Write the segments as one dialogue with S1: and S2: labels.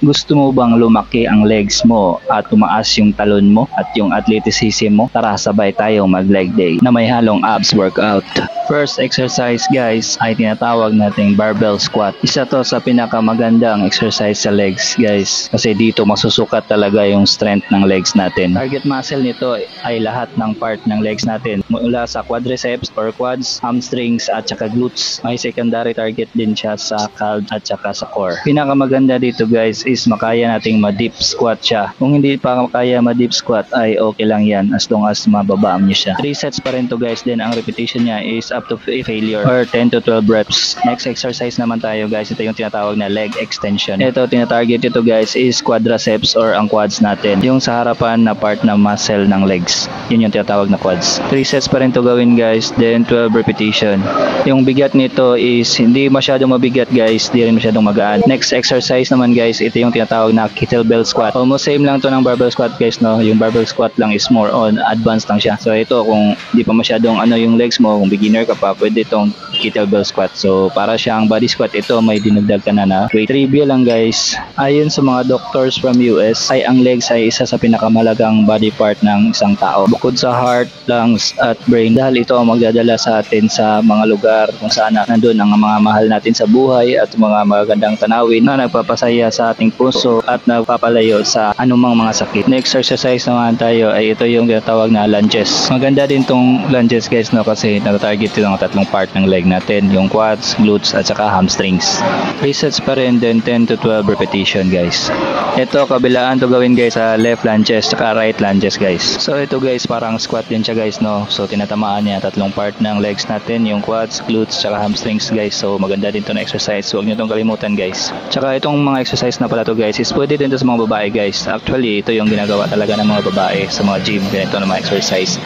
S1: Gusto mo bang lumaki ang legs mo at tumaas yung talon mo at yung athleticism mo? Tara, sabay tayong mag leg day na may halong abs workout. First exercise guys ay tinatawag nating barbell squat. Isa to sa pinakamagandang exercise sa legs guys, kasi dito masusukat talaga yung strength ng legs natin. Target muscle nito ay lahat ng part ng legs natin, mula sa quadriceps or quads, hamstrings at saka glutes. May secondary target din siya sa calves at saka sa core. Pinakamaganda dito guys is makaya nating ma-deep squat siya. Kung hindi pa makaya ma-deep squat ay okay lang yan, as long as mababaan nyo siya. 3 sets pa rin to guys, then ang repetition niya is up to failure or 10 to 12 reps. Next exercise naman tayo guys, ito yung tinatawag na leg extension. Ito tinatarget ito guys is quadriceps or ang quads natin, yung sa harapan na part ng muscle ng legs, yun yung tinatawag na quads. 3 sets pa rin to gawin guys, then 12 repetition. Yung bigat nito is hindi masyadong mabigat guys, di rin masyadong magaan. Next exercise naman guys, ito yung tinatawag na kettlebell squat. Almost same lang to ng barbell squat guys, no? Yung barbell squat lang is more on advanced lang siya. So ito, kung di pa masyadong yung legs mo, kung beginner ka pa, pwede itong kettlebell squat. So para siyang body squat, ito may dinagdag ka na weight. Trivia lang guys, ayon sa mga doctors from US, ay ang legs ay isa sa pinakamalagang body part ng isang tao, bukod sa heart, lungs at brain, dahil ito ang magdadala sa atin sa mga lugar kung saan nandun ang mga mahal natin sa buhay at mga magandang tanawin na nagpapasaya sa ating puso at nagpapalayo sa anumang mga sakit. Next exercise naman tayo ay ito yung tinatawag na lunges. Maganda din tong lunges guys, no, kasi natatarget ito ng tatlong part ng leg natin, yung quads, glutes at saka hamstrings. 3 sets pa rin, then 10 to 12 repetition guys. Ito kabilaan to gawin guys sa left lunges saka right lunges guys. So ito guys parang squat din siya guys, no. So tinatamaan niya tatlong part ng legs natin, yung quads, glutes saka hamstrings guys. So maganda din to na exercise, huwag niyo tong kalimutan guys. Tsaka itong mga exercise na pala to guys is pwede din to sa mga babae guys. Actually ito yung ginagawa talaga ng mga babae sa mga gym, ganito na mga exercise.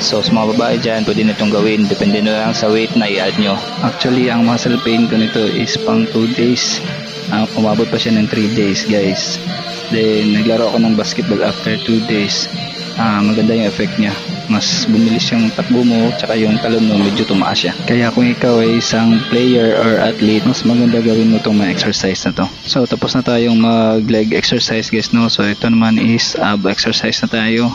S1: So sa mga babae dyan, pwede nitong gawin, depende na lang sa weight na i-add nyo. Actually ang muscle pain ko nito is pang 2 days. Umabot pa siya ng 3 days guys. Then naglaro ako ng basketball after 2 days. Maganda yung effect niya, mas bumilis yung takbo mo, tsaka yung talon mo medyo tumaas siya. Kaya kung ikaw ay isang player or athlete, mas maganda gawin mo itong mga exercise na to. So tapos na tayong mag leg exercise guys, no. So ito naman is ab exercise na tayo.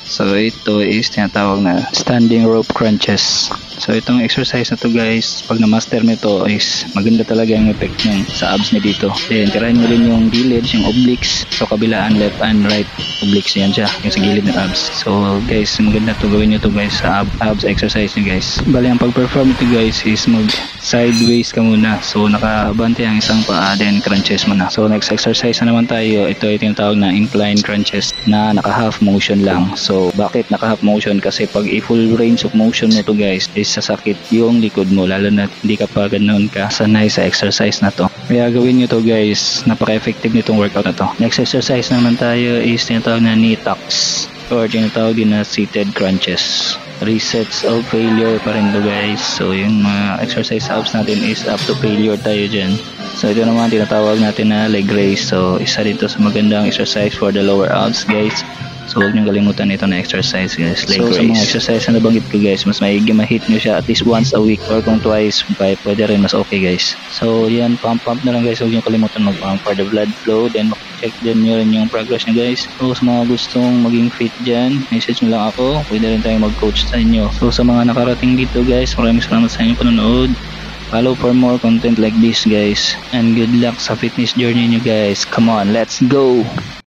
S1: So ito is tinatawag na standing rope crunches. So itong exercise na to guys, pag na-master mo ito is maganda talaga yung effect nyo sa abs nyo dito. Then tirahin nyo rin yung gilid, yung obliques. So kabilaan, left and right obliques, yan siya, yung sa gilid ng abs. So guys, maganda to, gawin nyo to guys sa abs exercise nyo guys. Bali ang pag-perform ito guys is mag sideways ka muna. So nakabante ang isang paa, then crunches mo na. So next exercise na naman tayo, ito ay tinatawag na incline crunches na naka half motion lang. So bakit naka half motion? Kasi pag i-full range of motion mo to guys is sasakit yung likod mo, lalo na hindi ka pa ganoon ka sanay sa exercise na to. Kaya gawin nyo to guys, napaka-effective nitong workout na to. Next exercise naman tayo is tinatawag na knee tucks or tinatawag din na seated crunches. 3 sets of failure pa rin to guys. So yung mga exercise abs natin is up to failure tayo dyan. So ito naman tinatawag natin na leg raise. So isa dito sa magandang exercise for the lower abs guys. So huwag niyong kalimutan ito na exercise guys, leg raise. So sa mga exercise na nabanggit ko guys, mas maigi ma-hit nyo siya at least once a week, or kung twice, pwede rin, mas okay guys. So yan, pump na lang guys, huwag niyong kalimutan mag-pump for the blood flow. Then check din nyo rin yung progress nyo guys. So sa mga gustong maging fit dyan, message nyo lang ako, pwede rin tayong mag-coach sa inyo. So sa mga nakarating dito guys, maraming salamat sa inyong panonood. Follow for more content like this guys, and good luck sa fitness journey nyo guys. Come on, let's go!